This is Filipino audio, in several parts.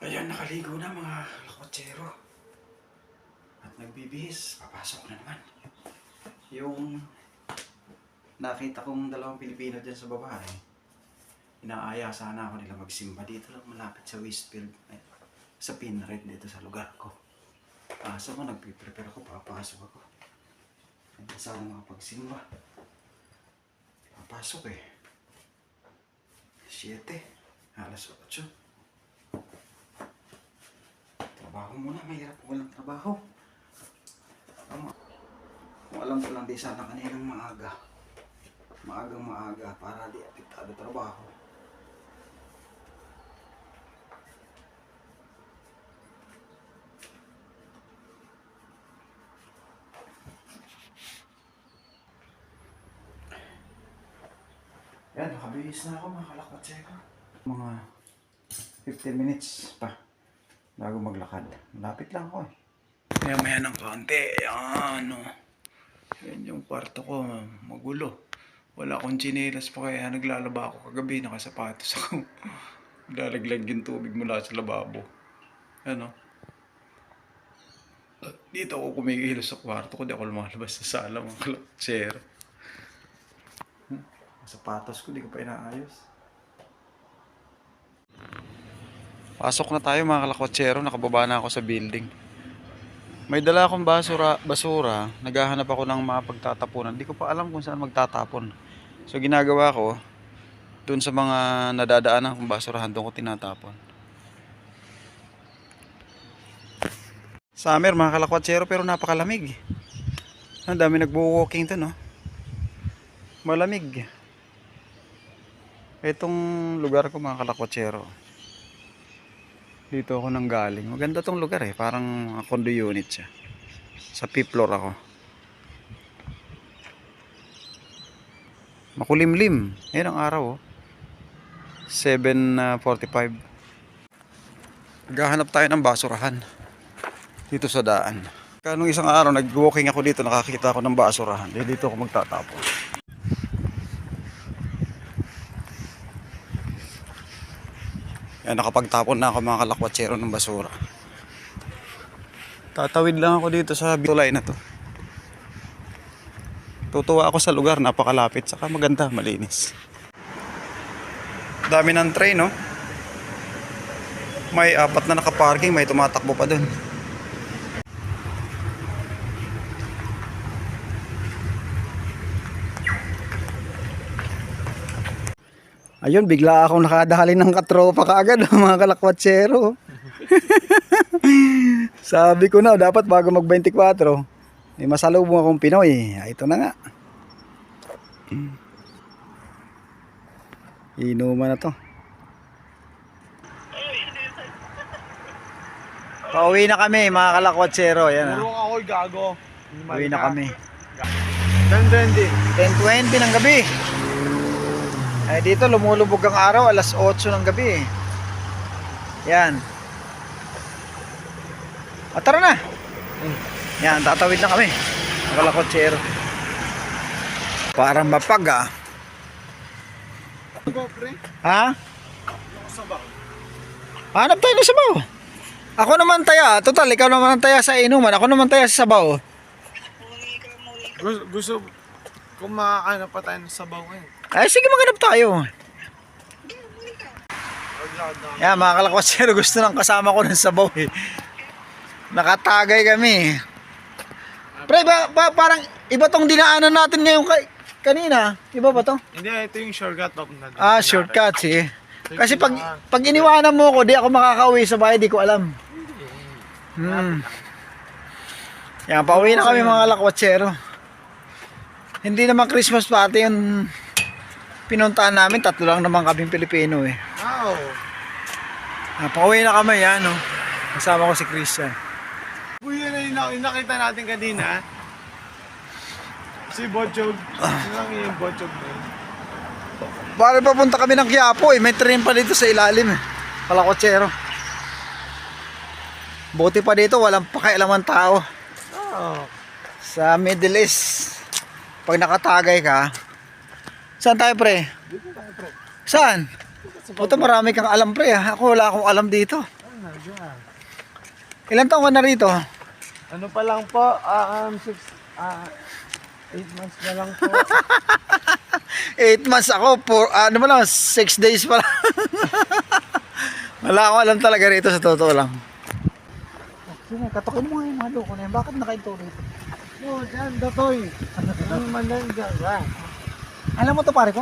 Ayan, nakaligo na mga lakotsero. At nagbibihis, papasok na naman. Yung nakita kong dalawang Pilipino dyan sa baba inaaya sana ako nila magsimba dito lang malapit sa Westfield. Sa Pinred dito sa lugar ko. Pasok ko, nagpiprepare ako, papasok ako. Hindi sana makapagsimba. Papasok 7, alas 8. Trabaho muna, mahirap kung walang trabaho. Kung alam ko lang di sana kaninang maaga. Maagang-maaga para di apektado trabaho. Yan, nakabihis na ako mga kalakotsero. Mga 15 minutes pa bago maglakad. Malapit lang ako Maya-maya ng konti. Yan yung kwarto ko. Magulo. Wala akong tsinelas pa kaya naglalaba ako kagabi. Nakasapatos ako. Lalaglag yung tubig mula sa lababo. Dito ako kumikilos sa kwarto ko. Di ako lumalabas sa sala mga kalakotsero. Sapatos ko, di ko pa inaayos. Pasok na tayo mga kalakotsero, nakababa na ako sa building. May dala akong basura, naghahanap ako ng mga pagtatapunan. Di ko pa alam kung saan magtatapon. So ginagawa ko, dun sa mga nadadaanan kong basurahan, doon ko tinatapon. Summer mga kalakotsero, pero napakalamig. Ang dami nagbo-walking to, no? Malamig. Itong lugar ko mga kalakotsero, dito ako nang galing. Maganda tong lugar parang condo unit siya. Sa 5th floor ako. Makulimlim. Yan ang araw 7:45. Naghahanap tayo ng basurahan dito sa daan. Kanong isang araw nag-walking ako dito, nakakita ako ng basurahan. Dito ako magtatapon. Yan, nakapagtapon na ako mga kalakotsero ng basura. Tatawid lang ako dito sa tulay na to. Tutuwa ako sa lugar, napakalapit, saka maganda, malinis. Dami ng train, no? May 4 na nakaparking, may tumatakbo pa dun. Ayun, bigla akong nakadali ng katropa kaagad mga kalakotsero. Sabi ko na, dapat bago mag-24, may masalubong akong Pinoy. Ito na nga. Inuman na to. Pauwi na kami mga kalakotsero. Yan, Puro ako gago. Pauwi na kami. 10:20. 10:20 ng gabi. Dito lumulubog ang araw, alas 8 ng gabi. Yan. Tara na. Yan, tatawid na kami. Mga kalakotsero. Parang mapag Ha? Hanap tayo ng sabaw. Ako naman taya. Total, ikaw naman taya sa inuman. Ako naman taya sa sabaw. Gusto kung makakahanap pa tayo ng sabaw ngayon. Ay, sige, maghanap tayo. Yan, mga kalakotsero, gusto ng kasama ko ng sabaw Nakatagay kami. Pre, parang iba tong dinaanan natin ngayon kanina. Iba ba to? Hindi, ito yung shortcut. Shortcut, sige. Kasi pag iniwanan mo ko, di ako makakauwi sa bahay, di ko alam. Yan, pauwi na kami mga kalakotsero. Hindi naman Christmas party yung pinuntahan namin, 3 lang naman kaming Pilipino Wow. Pauwi na kami yan, kasama ko si Christian. Kuya na yung nakita natin kanina. Si Bochog. Sino lang yung Bochog na yun? Bale papunta kami ng Quiapo may train pa dito sa ilalim kalakotsero. Buti pa dito walang pakialaman tao. Sa Middle East, pag nakatagay ka, saan tayo pre? Dito tayo pre. Saan? Puto marami kang alam pre Ako wala akong alam dito. dyan. Ilan taon ka na rito? Ano pa lang po, 8 months na lang po. 8 months ako, ano ba lang, 6 days pa lang. Wala akong alam talaga rito sa totoo lang. Sige, katukin mo nga yung mga loko na yun. Bakit nakaito rito? Oo, dyan, datoy. Ano man lang dyan, ba? Alam mo to pare ko?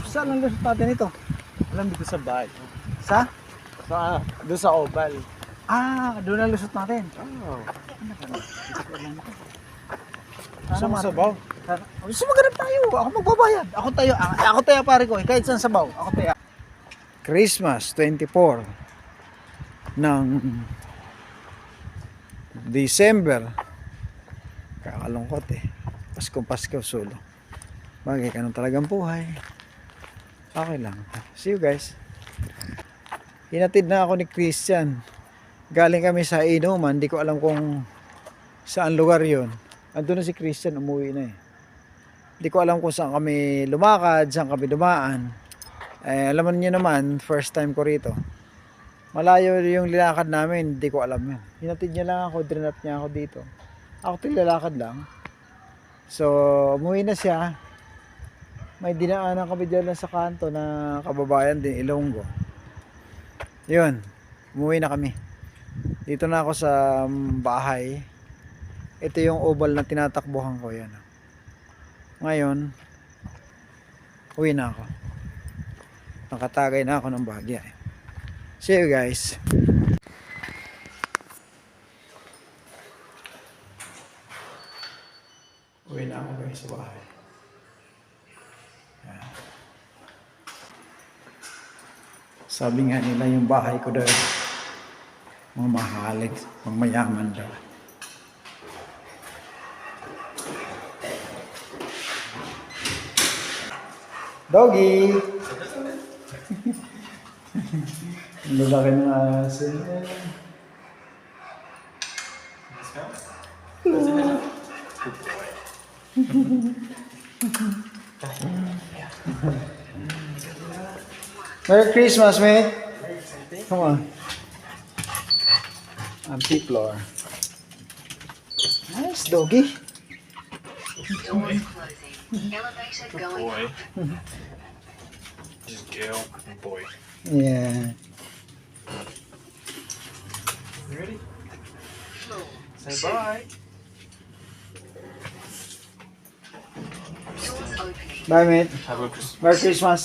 Saan ang lusot natin ito? Alam dito sa bahay. Sa? Doon sa oval. Doon ang lusot natin. Oo. Sana Gusto mo sabaw? Gusto maghanap tayo. Ako magbabayad. Ako tayo pare ko. Kahit saan sabaw. Ako tayo. Christmas 24 ng December. Kakalungkot eh. Pasko solo. Bagay ka ng talagang buhay. Okay lang. See you guys. Hinatid na ako ni Christian. Galing kami sa inuman. Hindi ko alam kung saan lugar yon. Andun na si Christian. Umuwi na eh. Hindi ko alam kung saan kami lumakad. Saan kami dumaan. Alam niyo naman. First time ko rito. Malayo yung linakad namin. Hindi ko alam yun. Hinatid niya lang ako. Drinap niya ako dito. Ako tilalakad lang. So umuwi na siya. May dinaanan kami dyan sa kanto na kababayan din, Ilonggo. Yun, umuwi na kami. Dito na ako sa bahay. Ito yung oval na tinatakbuhan ko. Yan. Ngayon, uwi na ako. Nakatagay na ako ng bahagya. See you guys. Uwi na ako guys sa bahay. Sabi nga nila yung bahay ko daw mamahalig, mayaman daw. Doggy! Ang lalaki ng asin. Merry Christmas, mate. Come on. I'm P-Floor. Nice, doggy. Boy. Just Gail, boy. Yeah. You ready? Say bye. Bye, mate. Have a Christmas. Merry Christmas.